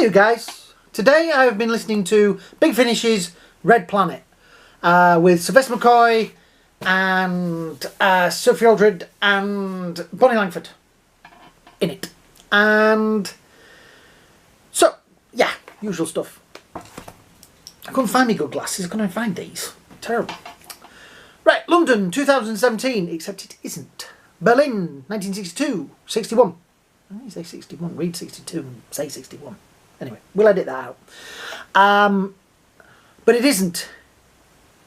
Hey you guys, today I've been listening to Big Finish's Red Planet with Sylvester McCoy and Sophie Aldred and Bonnie Langford in it. And so, yeah, usual stuff. I couldn't find me good glasses, I couldn't find these. Terrible. Right, London 2017, except it isn't. Berlin 1962, 61. Why do you say 61? Read 62 and say 61. Anyway, we'll edit that out. But it isn't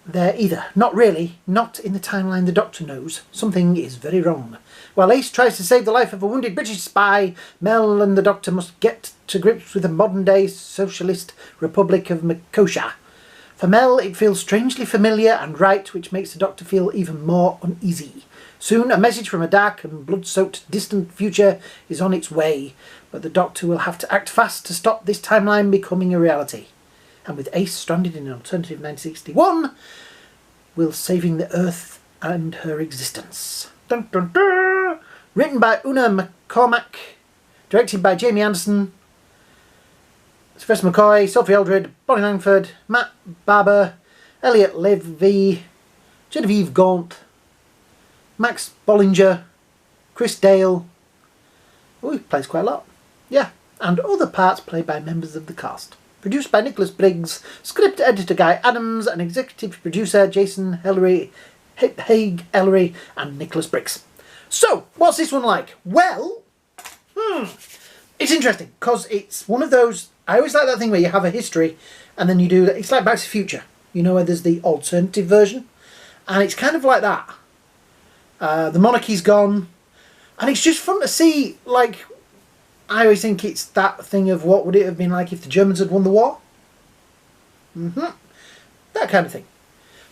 there either. Not really. Not in the timeline the Doctor knows. Something is very wrong. While Ace tries to save the life of a wounded British spy, Mel and the Doctor must get to grips with the modern-day socialist Republic of Makosha. For Mel, it feels strangely familiar and right, which makes the Doctor feel even more uneasy. Soon, a message from a dark and blood-soaked distant future is on its way, but the Doctor will have to act fast to stop this timeline becoming a reality. And with Ace stranded in an alternative 1961, will saving the Earth and her existence. Dun, dun, dun. Written by Una McCormack, directed by Jamie Anderson, Sylvester McCoy, Sophie Aldred, Bonnie Langford, Matt Barber, Elliot Levy, Genevieve Gaunt, Max Bollinger, Chris Dale. Oh, he plays quite a lot. Yeah, and other parts played by members of the cast. Produced by Nicholas Briggs, script editor Guy Adams, and executive producer Jason Haig Ellery, and Nicholas Briggs. So, what's this one like? Well, it's interesting because it's one of those. I always like that thing where you have a history, and then you do. It's like Back to the Future. You know, where there's the alternative version, and it's kind of like that. The monarchy's gone, and it's just fun to see. Like, I always think it's that thing of what would it have been like if the Germans had won the war. That kind of thing.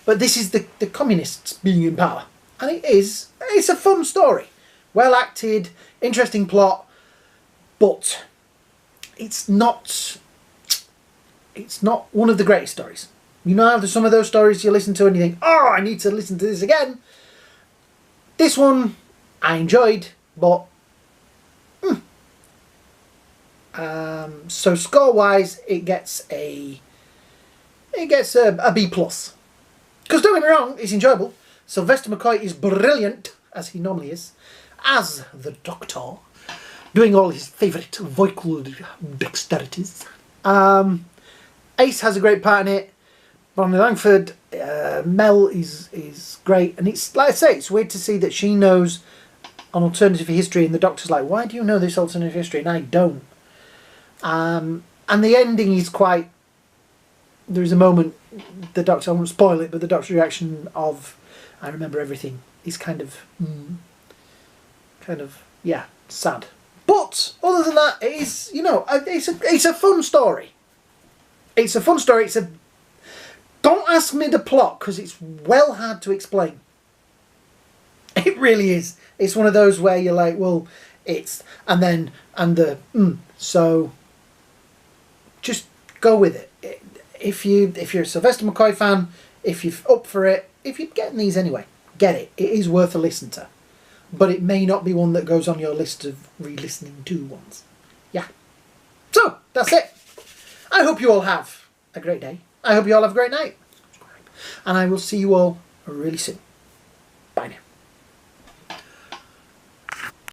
But this is the communists being in power, and it's a fun story, well acted, interesting plot, but it's not one of the greatest stories. You know how there's some of those stories you listen to and you think, oh, I need to listen to this again. This one I enjoyed, but so score-wise, it gets a B+. Because don't get me wrong, it's enjoyable. Sylvester McCoy is brilliant, as he normally is, as the Doctor, doing all his favourite vocal dexterities. Ace has a great part in it. Bonnie Langford, Mel is great, and it's like I say, it's weird to see that she knows an alternative history, and the Doctor's like, why do you know this alternative history? And I don't. And the ending is quite. There is a moment, the Doctor, I won't spoil it, but the Doctor's reaction of, I remember everything, is kind of, yeah, sad. But other than that, it is, you know, it's a fun story. It's a fun story. Don't ask me the plot, because it's well hard to explain. It really is. It's one of those where you're like, well, so just go with it. If you're a Sylvester McCoy fan, if you're up for it, if you're getting these anyway, get it. It is worth a listen to. But it may not be one that goes on your list of re-listening to ones. Yeah. So, that's it. I hope you all have a great day. I hope you all have a great night. And I will see you all really soon.